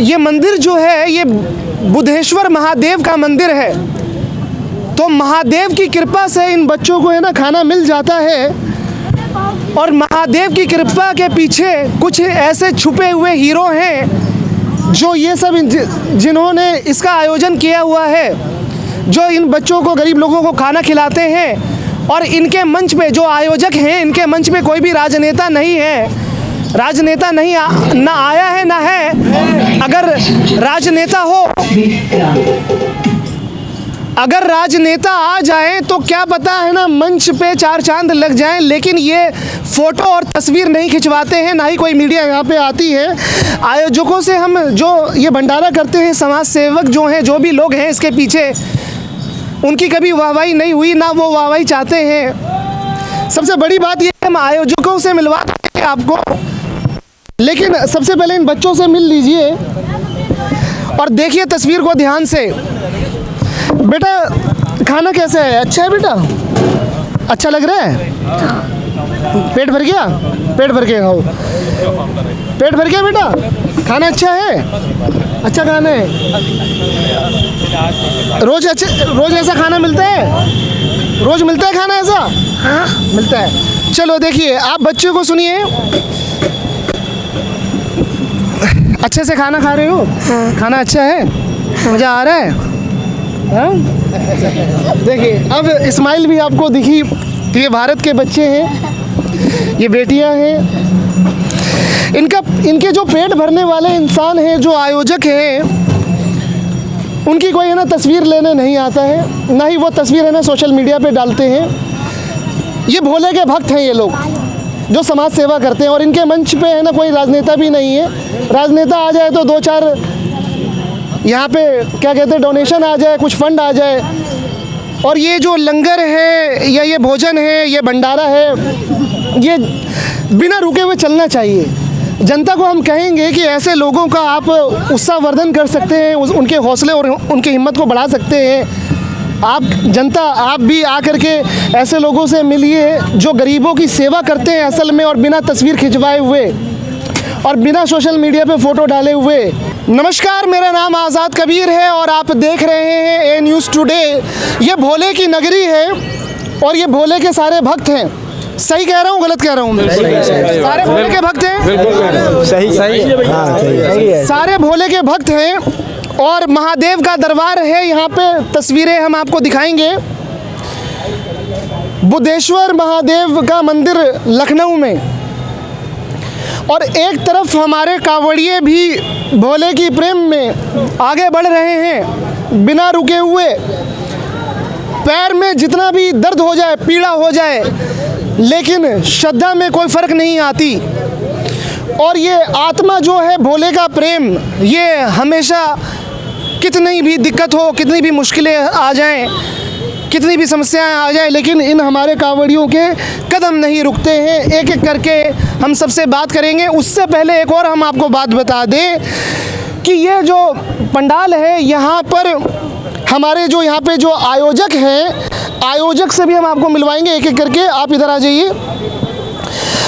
ये मंदिर जो है ये बुद्धेश्वर महादेव का मंदिर है। तो महादेव की कृपा से इन बच्चों को है ना खाना मिल जाता है, और महादेव की कृपा के पीछे कुछ ऐसे छुपे हुए हीरो हैं जो ये सब जिन्होंने इसका आयोजन किया हुआ है, जो इन बच्चों को, गरीब लोगों को खाना खिलाते हैं। और इनके मंच पे जो आयोजक हैं, इनके मंच पे कोई भी राजनेता नहीं है, राजनेता नहीं ना आया है ना है। अगर राजनेता आ जाए तो क्या पता है ना मंच पे चार चांद लग जाएं, लेकिन ये फ़ोटो और तस्वीर नहीं खिंचवाते हैं, ना ही कोई मीडिया यहाँ पे आती है। आयोजकों से हम जो ये भंडारा करते हैं, समाज सेवक जो हैं, जो भी लोग हैं इसके पीछे, उनकी कभी वाहवाही नहीं हुई, ना वो वाहवाही चाहते हैं। सबसे बड़ी बात ये, हम आयोजकों से मिलवाते हैं आपको, लेकिन सबसे पहले इन बच्चों से मिल लीजिए और देखिए तस्वीर को ध्यान से। बेटा खाना कैसा है? अच्छा है बेटा? अच्छा लग रहा है? पेट भर गया? पेट भर के खाओ। पेट भर गया बेटा? खाना अच्छा है? अच्छा खाना है? रोज ऐसा खाना मिलता है? रोज मिलता है खाना ऐसा? हाँ मिलता है। चलो देखिए, आप बच्चों को सुनिए, अच्छे से खाना खा रहे हो? हाँ। खाना अच्छा है? मज़ा आ रहा है? हाँ? देखिए अब इस्माइल भी आपको दिखी कि ये भारत के बच्चे हैं, ये बेटियां हैं। इनके जो पेट भरने वाले इंसान हैं, जो आयोजक हैं, उनकी कोई है ना तस्वीर लेने नहीं आता है, ना ही वो तस्वीर है ना सोशल मीडिया पे डालते हैं। ये भोले के भक्त हैं ये लोग, जो समाज सेवा करते हैं। और इनके मंच पे है ना कोई राजनेता भी नहीं है। राजनेता आ जाए तो दो चार यहाँ पे क्या कहते हैं डोनेशन आ जाए, कुछ फंड आ जाए। और ये जो लंगर है या ये भोजन है, ये भंडारा है, ये बिना रुके हुए चलना चाहिए। जनता को हम कहेंगे कि ऐसे लोगों का आप उत्साहवर्धन कर सकते हैं, उनके हौसले और उनकी हिम्मत को बढ़ा सकते हैं। आप जनता, आप भी आकर के ऐसे लोगों से मिलिए जो गरीबों की सेवा करते हैं असल में, और बिना तस्वीर खिंचवाए हुए और बिना सोशल मीडिया पे फ़ोटो डाले हुए। नमस्कार, मेरा नाम आज़ाद कबीर है और आप देख रहे हैं ए न्यूज़ टुडे। ये भोले की नगरी है और ये भोले के सारे भक्त हैं। सही कह रहा हूँ, गलत कह रहा हूँ? सारे भोले के भक्त हैं। सही। सारे भोले के भक्त हैं और महादेव का दरबार है। यहाँ पे तस्वीरें हम आपको दिखाएंगे। बुद्धेश्वर महादेव का मंदिर लखनऊ में, और एक तरफ हमारे कांवड़िए भी भोले की प्रेम में आगे बढ़ रहे हैं बिना रुके हुए। पैर में जितना भी दर्द हो जाए, पीड़ा हो जाए, लेकिन श्रद्धा में कोई फ़र्क नहीं आती। और ये आत्मा जो है भोले का प्रेम, ये हमेशा कितनी भी दिक्कत हो, कितनी भी मुश्किलें आ जाएं, कितनी भी समस्याएं आ जाए, लेकिन इन हमारे कांवड़ियों के कदम नहीं रुकते हैं। एक एक करके हम सबसे बात करेंगे। उससे पहले एक और हम आपको बात बता दें कि ये जो पंडाल है, यहाँ पर हमारे जो यहाँ पे जो आयोजक हैं, आयोजक से भी हम आपको मिलवाएंगे एक एक करके। आप इधर आ जाइए।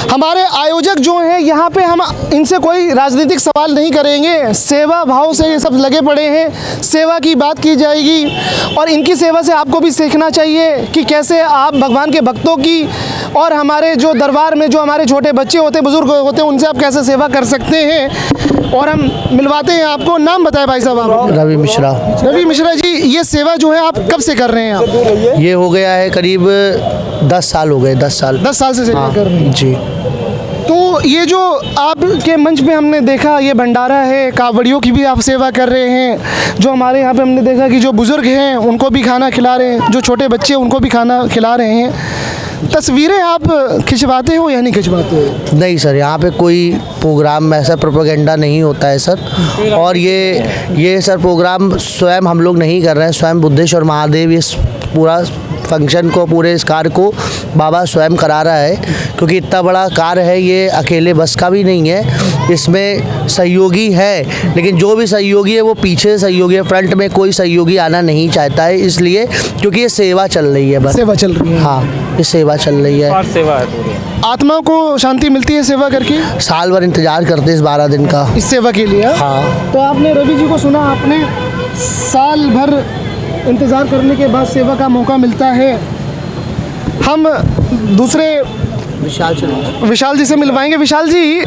हमारे आयोजक जो हैं यहाँ पे, हम इनसे कोई राजनीतिक सवाल नहीं करेंगे। सेवा भाव से ये सब लगे पड़े हैं, सेवा की बात की जाएगी। और इनकी सेवा से आपको भी सीखना चाहिए कि कैसे आप भगवान के भक्तों की और हमारे जो दरबार में जो हमारे छोटे बच्चे होते, बुजुर्ग होते हैं, उनसे आप कैसे सेवा कर सकते हैं। और हम मिलवाते हैं आपको। नाम बताएं भाई साहब आप? रवि मिश्रा। रवि मिश्रा जी, ये सेवा जो है आप कब से कर रहे हैं? आप ये हो गया है करीब 10 साल हो गए। 10 साल से सेवा कर रहे हैं जी। तो ये जो आपके मंच पे हमने देखा, ये भंडारा है, कांवड़ियों की भी आप सेवा कर रहे हैं। जो हमारे यहाँ पे हमने देखा कि जो बुज़ुर्ग हैं उनको भी खाना खिला रहे हैं, जो छोटे बच्चे उनको भी खाना खिला रहे हैं। तस्वीरें आप खिंचवाते हो या नहीं खिंचवाते हो? नहीं सर, यहाँ पे कोई प्रोग्राम ऐसा प्रोपेगेंडा नहीं होता है सर। और ये सर प्रोग्राम स्वयं हम लोग नहीं कर रहे हैं। स्वयं बुद्धेश्वर महादेव इस पूरा फंक्शन को, पूरे इस कार्य को बाबा स्वयं करा रहा है, क्योंकि इतना बड़ा कार्य है, ये अकेले बस का भी नहीं है। इसमें सहयोगी है, लेकिन जो भी सहयोगी है वो पीछे सहयोगी है, फ्रंट में कोई सहयोगी आना नहीं चाहता है। इसलिए क्योंकि ये सेवा चल रही है, बस सेवा चल रही है। हाँ, ये सेवा चल रही है। सेवा है पूरी। आत्मा को शांति मिलती है सेवा करके, साल भर इंतजार करते हैं इस 12 दिन का। इस सेवा के लिए? हाँ। तो आपने रवि जी को सुना, आपने साल भर इंतज़ार करने के बाद सेवा का मौका मिलता है। हम दूसरे विशाल जी से मिलवाएंगे। विशाल जी,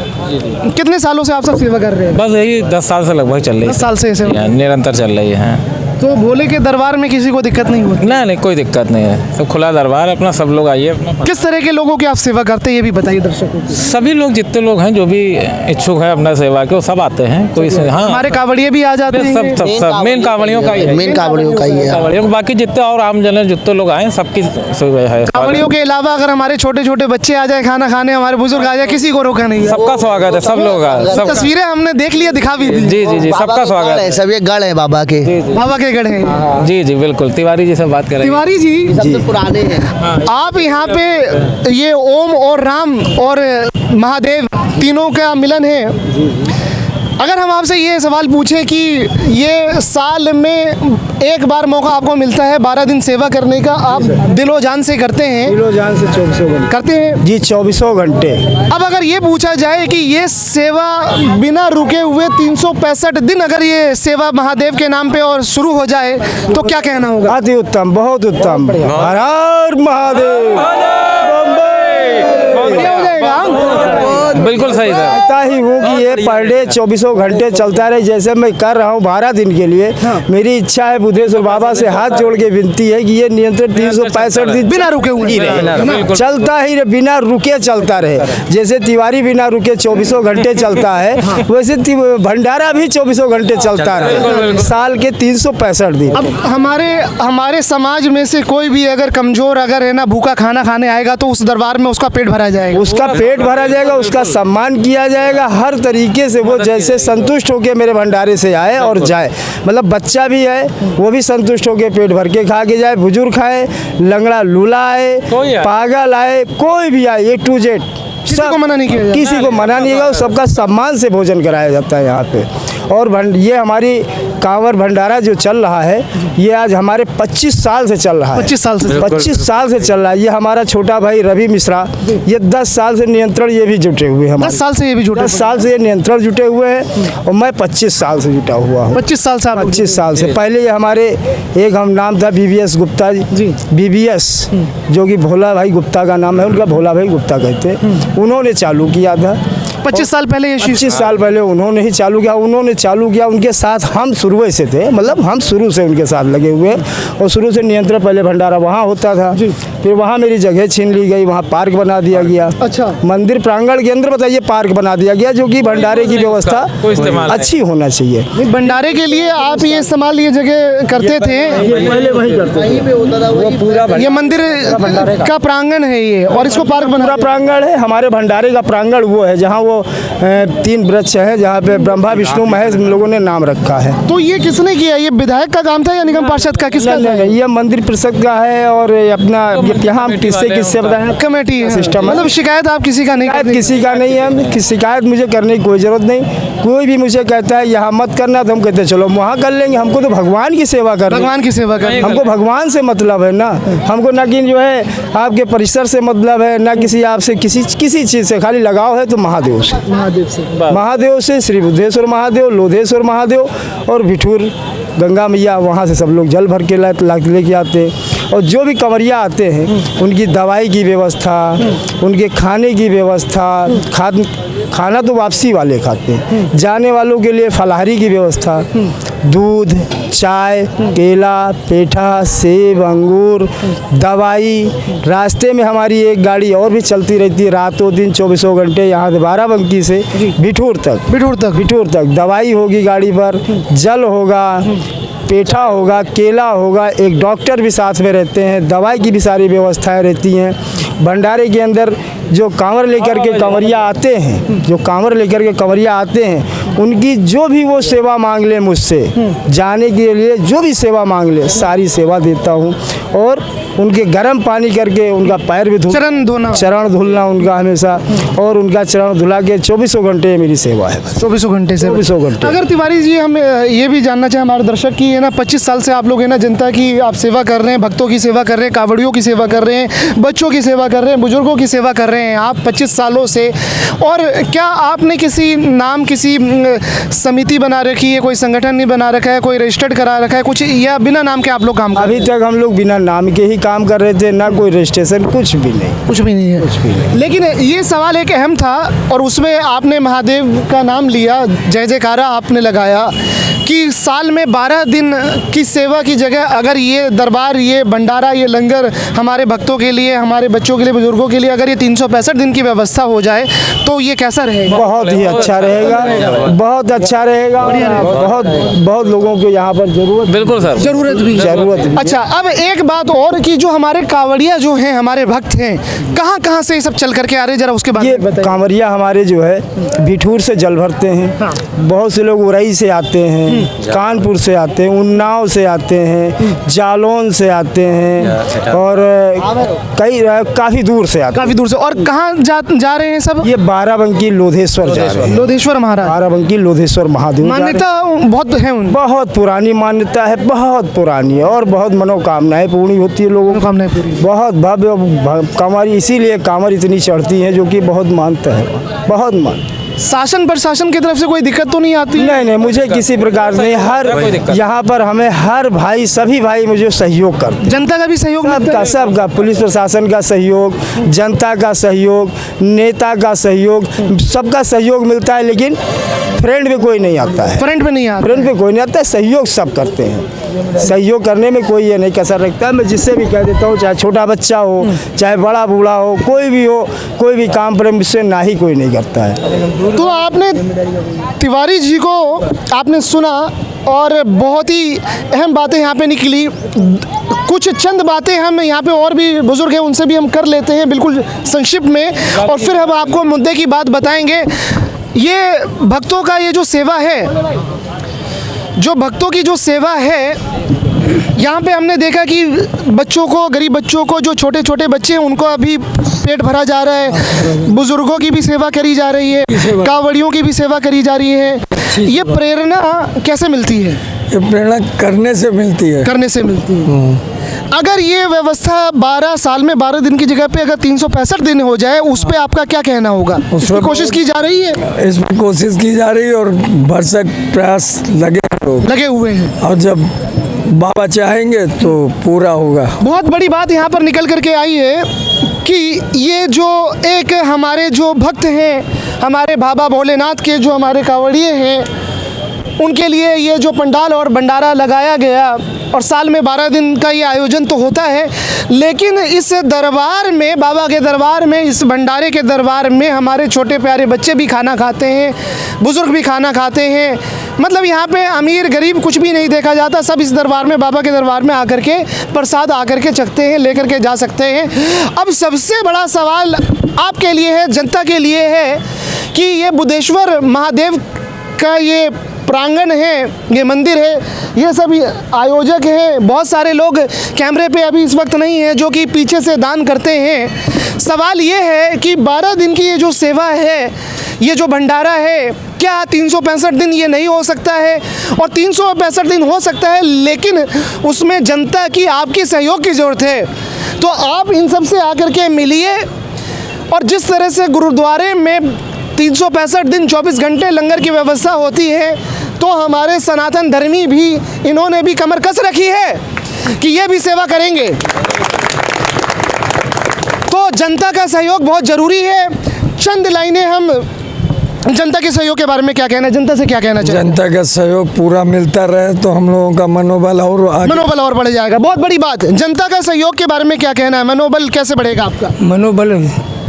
कितने सालों से आप सब सेवा कर रहे हैं? बस यही 10 साल से लगभग चल रही है। 10 साल से सेवा निरंतर चल रही है। तो भोले के दरबार में किसी को दिक्कत नहीं होती? नहीं, कोई दिक्कत नहीं है, सब खुला दरबार अपना, सब लोग आइए अपना। किस तरह के लोगों की आप सेवा करते हैं ये भी बताइए दर्शकों को। सभी लोग, जितने लोग हैं जो भी इच्छुक है अपना सेवा के, वो सब आते हैं। कोई हाँ, हमारे कावड़िए भी आ जाते हैं? सब मेन कावड़ियों का ही है। मेन कावड़ियों का ही है। कावड़ियों, बाकी जितने और आम जन है, जितने लोग आए, सबकी सुविधा है। कावड़ियों के अलावा अगर हमारे छोटे छोटे बच्चे आ जाए खाना खाने, हमारे बुजुर्ग आ जाए, किसी को रोका नहीं है? सबका स्वागत है, सब लोग का। सब तस्वीरें हमने देख लिया, दिखा भी दी। जी, सबका स्वागत है। सब ये गढ़ है बाबा के। बाबा के गढ़ है। जी, बिल्कुल। तिवारी जी से बात करें। तिवारी जी, सबसे पुराने हैं। आप यहाँ पे ये ओम और राम और महादेव तीनों का मिलन है। अगर हम आपसे ये सवाल पूछें कि ये साल में एक बार मौका आपको मिलता है 12 दिन सेवा करने का, आप दिलो जान से करते हैं? दिलो जान से 24 घंटे करते हैं जी, 24 घंटे। अब अगर ये पूछा जाए कि ये सेवा बिना रुके हुए 365 दिन अगर ये सेवा महादेव के नाम पे और शुरू हो जाए तो क्या कहना होगा? अति उत्तम, बहुत उत्तम। हर हर महादेव। बढ़िया हो जाएगा। बिल्कुल सही था। कहता ही हूँ कि ये पर डे 24 घंटे चलता रहे, जैसे मैं कर रहा हूँ 12 दिन के लिए। मेरी इच्छा है, बुद्धेश्वर बाबा से हाथ जोड़ के विनती है कि ये नियंत्रण 365 दिन बिना रुके हुए ही रहे, चलता ही रहे, बिना रुके चलता रहे। जैसे तिवारी बिना रुके 24 घंटे चलता है, वैसे भंडारा भी 24 घंटे चलता रहे, साल के 365 दिन। अब हमारे समाज में से कोई भी अगर कमजोर अगर है ना, भूखा खाना खाने आएगा तो उस दरबार में उसका पेट भरा जाएगा? उसका पेट भरा जाएगा, उसका सम्मान किया जाएगा हर तरीके से। वो जैसे संतुष्ट होकर मेरे भंडारे से आए और जाए, मतलब बच्चा भी है वो भी संतुष्ट होकर पेट भर के खा के जाए, बुजुर्ग खाए, लंगड़ा लूला आए, पागल आए, कोई भी आए, A to Z किसी को मना नहीं किया जाता? किसी को मना नहीं होगा, सबका सम्मान से भोजन कराया जाता है यहाँ पे। और ये हमारी कांवर भंडारा जो चल रहा है, ये आज हमारे 25 साल से चल रहा है। 25 साल से? 25 साल से चल रहा है। ये हमारा छोटा भाई रवि मिश्रा, ये 10 साल से नियंत्रण, ये भी जुटे हुए हैं। 10 साल से ये भी जुटे? 10 साल से ये नियंत्रण जुटे हुए हैं और मैं 25 साल से जुटा हुआ हूँ। 25 साल से? 25 साल से। पहले ये हमारे एक हम नाम था BBS गुप्ता जी, BBS, जो कि भोला भाई गुप्ता का नाम है, उनका भोला भाई गुप्ता कहते, उन्होंने चालू किया था 25 साल पहले। ये 25 साल पहले उन्होंने ही चालू किया। उन्होंने चालू किया, उनके साथ हम शुरू से थे, मतलब हम शुरू से उनके साथ लगे हुए। और शुरू से नियंत्रण, पहले भंडारा वहाँ होता था, फिर वहाँ मेरी जगह छीन ली गई, वहाँ पार्क बना दिया गया। अच्छा। मंदिर प्रांगण के अंदर बताइए पार्क बना दिया गया, जो कि भंडारे की व्यवस्था अच्छी होना चाहिए। भंडारे के लिए आप ये इस्तेमाल ये जगह करते थे? पहले वही करते। ये मंदिर का प्रांगण है ये, और इसको पार्क बना? पूरा प्रांगण है हमारे भंडारे का। प्रांगण वो है जहाँ वो 3 वृक्ष है, जहाँ पे ब्रह्मा विष्णु महेश हम लोगों ने नाम रखा है। तो ये किसने किया? ये विधायक का काम था या निगम पार्षद का? किसका? नहीं, ये मंदिर परिषद का है। और अपना यहाँ किससे बताया, कमेटी है सिस्टम। मतलब शिकायत आप किसी का नहीं करते? किसी का नहीं है, शिकायत मुझे करने की कोई जरूरत नहीं। कोई भी मुझे कहता है यहाँ मत करना, तो हम कहते हैं चलो वहाँ कर लेंगे। हमको तो भगवान की सेवा करनी, भगवान की सेवा करनी, हमको भगवान से मतलब है ना। हमको ना कि जो है आपके परिसर से मतलब है, ना किसी आपसे किसी चीज़ से, खाली लगाव है तो महादेव से। महादेव से श्री बुद्धेश्वर महादेव, लोधेश्वर महादेव और बिठूर गंगा मैया, वहाँ से सब लोग जल भर के लेके आते हैं। और जो भी कंवरिया आते हैं उनकी दवाई की व्यवस्था, उनके खाने की व्यवस्था, खाना तो वापसी वाले खाते हैं, जाने वालों के लिए फलाहारी की व्यवस्था, दूध, चाय, केला, पेठा, सेब, अंगूर, दवाई। रास्ते में हमारी एक गाड़ी और भी चलती रहती है रातों दिन 24 घंटे, यहाँ से बाराबंकी से बिठूर तक दवाई होगी गाड़ी पर, जल होगा, पेठा होगा, केला होगा, एक डॉक्टर भी साथ में रहते हैं, दवाई की भी सारी व्यवस्थाएं रहती हैं। भंडारे के अंदर जो कांवर लेकर के कंवरिया आते हैं, उनकी जो भी वो सेवा मांग ले मुझसे, जाने के लिए जो भी सेवा मांग ले सारी सेवा देता हूँ। और उनके गर्म पानी करके उनका पैर भी चरण धोना, चरण धुलना उनका हमेशा, और उनका चरण धुला के 24 घंटे मेरी सेवा है। 24 घंटे से 24 घंटे। अगर तिवारी जी हम ये भी जानना चाहें हमारे दर्शक की, है ना, 25 साल से आप लोग है ना जनता की आप सेवा कर रहे हैं, भक्तों की सेवा कर रहे हैं, कावड़ियों की सेवा कर रहे हैं, बच्चों की सेवा कर रहे हैं, बुजुर्गों की सेवा कर रहे हैं आप 25 सालों से। और क्या आपने किसी नाम, किसी समिति बना रखी है, कोई संगठन नहीं बना रखा है, कोई रजिस्टर्ड करा रखा है कुछ, या बिना नाम के आप लोग काम कर रहे अभी तक हम लोग बिना नाम के ही काम कर रहे थे, ना कोई रजिस्ट्रेशन, कुछ भी नहीं। कुछ भी नहीं है। लेकिन ये सवाल एक अहम था और उसमें आपने महादेव का नाम लिया, जय जयकारा आपने लगाया कि साल में 12 दिन की सेवा की जगह अगर ये दरबार, ये भंडारा, ये लंगर हमारे भक्तों के लिए, हमारे बच्चों के लिए, बुजुर्गों के लिए अगर ये 365 दिन की व्यवस्था हो जाए तो ये कैसा रहेगा? बहुत ही अच्छा रहेगा, बहुत अच्छा रहेगा। बहुत बहुत लोगों को यहाँ पर बिल्कुल सर, जरूरत भी जरूरत। अच्छा, अब एक बात और कि जो हमारे कांवड़िया जो हैं, हमारे भक्त हैं, कहाँ कहाँ से ये सब चल करके आ रहे हैं, जरा उसके बारे में ये बताइए। कांवरिया हमारे जो है बिठूर से जल भरते हैं, बहुत से लोग उरई से आते हैं, कानपुर से आते हैं, उन्नाव से आते हैं, जालौन से आते हैं, और कई काफ़ी दूर से आते काफी दूर से। और कहाँ जा रहे हैं सब? हैं। ये बाराबंकी लोधेश्वर जा रहे हैं। लोधेश्वर महाराज, बाराबंकी लोधेश्वर महादेव जा रहे हैं। मान्यता बहुत है उन, बहुत पुरानी मान्यता है, बहुत पुरानी है, और बहुत मनोकामनाएं पूरी होती है लोगों की। कामनाएं पूरी। बहुत भव्य कांवरी, इसीलिए कांवर इतनी चढ़ती है, जो कि बहुत मानता है, बहुत मान। शासन प्रशासन की तरफ से कोई दिक्कत तो नहीं आती? नहीं नहीं, मुझे किसी प्रकार से हर यहाँ पर हमें हर भाई, सभी भाई मुझे सहयोग करते हैं। जनता का भी सहयोग मिलता सबका है? सबका, पुलिस प्रशासन का सहयोग, जनता का सहयोग, नेता का सहयोग, सबका सहयोग मिलता है। लेकिन फ्रेंड में कोई नहीं आता है, फ्रंट पे नहीं आता? फ्रेंड पे कोई नहीं आता है। सहयोग सब करते हैं, सहयोग करने में कोई ये नहीं कसर रखता है। मैं जिससे भी कह देता हूँ, चाहे छोटा बच्चा हो, चाहे बड़ा बूढ़ा हो, कोई भी हो, कोई भी काम पर मुझसे ना ही कोई नहीं करता है। तो आपने तिवारी जी को आपने सुना और बहुत ही अहम बातें यहाँ पे निकली। कुछ चंद बातें हम यहाँ पे और भी बुजुर्ग हैं उनसे भी हम कर लेते हैं बिल्कुल संक्षिप्त में, और फिर हम आपको मुद्दे की बात बताएंगे। ये भक्तों का ये जो सेवा है, जो भक्तों की जो सेवा है, यहाँ पे हमने देखा कि बच्चों को, गरीब बच्चों को, जो छोटे छोटे बच्चे हैं उनको अभी पेट भरा जा रहा है, बुजुर्गों की भी सेवा करी जा रही है, कावड़ियों की भी सेवा करी जा रही है। ये प्रेरणा कैसे मिलती है? ये प्रेरणा करने से मिलती है। करने से मिलती है। अगर ये व्यवस्था 12 साल में 12 दिन की जगह पे अगर 365 दिन हो जाए, उस पे आपका क्या कहना होगा? उस पर कोशिश की जा रही है? इसमें कोशिश की जा रही है और भरसक प्रयास लगे हुए हैं, और जब बाबा चाहेंगे तो पूरा होगा। बहुत बड़ी बात यहाँ पर निकल करके आई है कि ये जो एक हमारे जो भक्त हैं, हमारे बाबा भोलेनाथ के जो हमारे कावड़िए हैं, उनके लिए ये जो पंडाल और भंडारा लगाया गया, और साल में 12 दिन का ये आयोजन तो होता है, लेकिन इस दरबार में, बाबा के दरबार में, इस भंडारे के दरबार में हमारे छोटे प्यारे बच्चे भी खाना खाते हैं, बुज़ुर्ग भी खाना खाते हैं। मतलब यहाँ पे अमीर गरीब कुछ भी नहीं देखा जाता, सब इस दरबार में, बाबा के दरबार में आकर के प्रसाद आकर के चखते हैं, लेकर के जा सकते हैं। अब सबसे बड़ा सवाल आपके लिए है, जनता के लिए है कि ये बुद्धेश्वर महादेव का ये प्रांगण है, ये मंदिर है, ये सब आयोजक हैं, बहुत सारे लोग कैमरे पे अभी इस वक्त नहीं हैं जो कि पीछे से दान करते हैं। सवाल ये है कि 12 दिन की ये जो सेवा है, ये जो भंडारा है, क्या 365 दिन ये नहीं हो सकता है? और 365 दिन हो सकता है, लेकिन उसमें जनता की, आपकी सहयोग की ज़रूरत है। तो आप इन सब से आकर के मिलिए, और जिस तरह से गुरुद्वारे में 365 दिन 24 घंटे लंगर की व्यवस्था होती है, तो हमारे सनातन धर्मी भी, इन्होंने भी कमर कस रखी है कि ये भी सेवा करेंगे। तो जनता का सहयोग बहुत ज़रूरी है। चंद लाइनें हम जनता के सहयोग के बारे में क्या कहना है, जनता से क्या कहना चाहिए? जनता का सहयोग पूरा मिलता रहे तो हम लोगों का मनोबल और आगे, मनोबल और बढ़ जाएगा। बहुत बड़ी बात, जनता का सहयोग के बारे में क्या कहना है? मनोबल कैसे बढ़ेगा आपका? मनोबल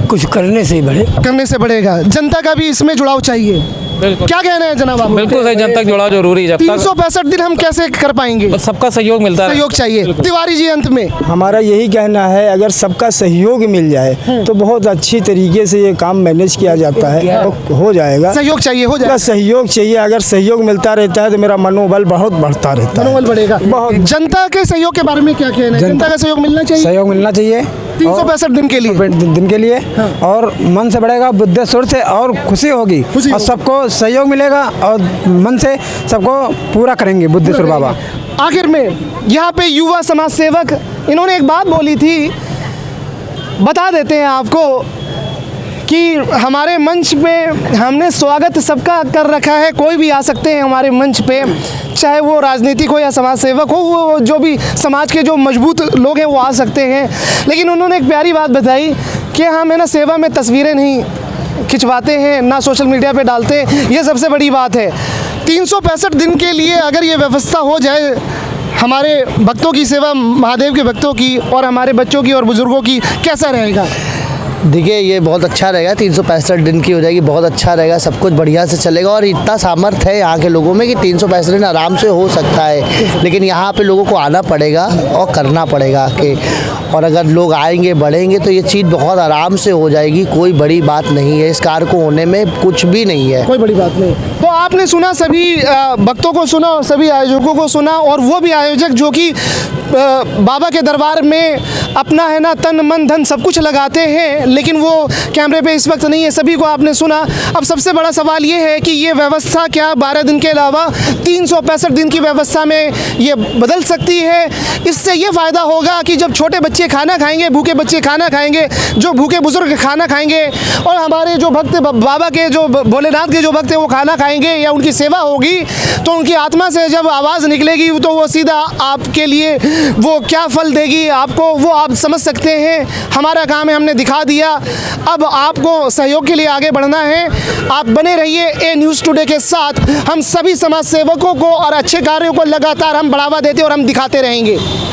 कुछ करने से ही बढ़े। करने से बढ़ेगा। जनता का भी इसमें जुड़ाव चाहिए। बिल्कुल क्या कहना है जनाब आप? बिल्कुल सही, जनता का जुड़ाव जरूरी है। जब तक 365 दिन हम कैसे कर पाएंगे? बस सबका सहयोग मिलता है। सहयोग चाहिए। तिवारी जी अंत में हमारा यही कहना है, अगर सबका सहयोग मिल जाए तो बहुत अच्छी तरीके से ये काम मैनेज किया जाता है और हो जाएगा। सहयोग चाहिए, हो जाएगा। सहयोग चाहिए, अगर सहयोग मिलता रहता है तो मेरा मनोबल बहुत बढ़ता रहता है। मनोबल बढ़ेगा। बहुत। जनता के सहयोग के बारे में क्या कहना है? जनता का सहयोग मिलना चाहिए सहयोग मिलना चाहिए 365 दिन के लिए। दिन के लिए, और मन से बढ़ेगा, बुद्धि सुर से, और खुशी होगी खुशी और होगी। सबको सहयोग मिलेगा और मन से सबको पूरा करेंगे बुद्धेश्वर बाबा। आखिर में यहाँ पे युवा समाज सेवक इन्होंने एक बात बोली थी, बता देते हैं आपको कि हमारे मंच पे हमने स्वागत सबका कर रखा है। कोई भी आ सकते हैं हमारे मंच पे, चाहे वो राजनीतिक हो या समाज सेवक हो, वो जो भी समाज के जो मजबूत लोग हैं वो आ सकते हैं। लेकिन उन्होंने एक प्यारी बात बताई कि हम है ना सेवा में तस्वीरें नहीं खिंचवाते हैं, ना सोशल मीडिया पे डालते हैं। ये सबसे बड़ी बात है। 365 दिन के लिए अगर ये व्यवस्था हो जाए हमारे भक्तों की सेवा, महादेव के भक्तों की और हमारे बच्चों की और बुजुर्गों की, कैसा रहेगा? देखिए ये बहुत अच्छा रहेगा। 365 दिन की हो जाएगी, बहुत अच्छा रहेगा, सब कुछ बढ़िया से चलेगा। और इतना सामर्थ्य है यहाँ के लोगों में कि 365 दिन आराम से हो सकता है। लेकिन यहाँ पे लोगों को आना पड़ेगा और करना पड़ेगा कि, और अगर लोग आएंगे बढ़ेंगे तो ये चीज़ बहुत आराम से हो जाएगी। कोई बड़ी बात नहीं है, इस कार्य को होने में कुछ भी नहीं है। कोई बड़ी बात नहीं। तो आपने सुना, सभी भक्तों को सुना और सभी आयोजकों को सुना, और वो भी आयोजक जो कि बाबा के दरबार में अपना है ना तन मन धन सब कुछ लगाते हैं, लेकिन वो कैमरे पे इस वक्त नहीं है। सभी को आपने सुना। अब सबसे बड़ा सवाल ये है कि ये व्यवस्था क्या 12 दिन के अलावा 365 दिन की व्यवस्था में ये बदल सकती है? इससे ये फ़ायदा होगा कि जब छोटे बच्चे खाना खाएंगे, भूखे बच्चे खाना खाएंगे, जो भूखे बुजुर्ग खाना खाएंगे, और हमारे जो भक्त बाबा के, जो भोलेनाथ के जो भक्त हैं वो खाना खाएंगे या उनकी सेवा होगी, तो उनकी आत्मा से जब आवाज़ निकलेगी तो वो सीधा आपके लिए वो क्या फल देगी आपको, वो आप समझ सकते हैं। हमारा काम है, हमने दिखा दिया। अब आपको सहयोग के लिए आगे बढ़ना है। आप बने रहिए ए न्यूज़ टुडे के साथ। हम सभी समाज सेवकों को और अच्छे कार्यों को लगातार हम बढ़ावा देते और हम दिखाते रहेंगे।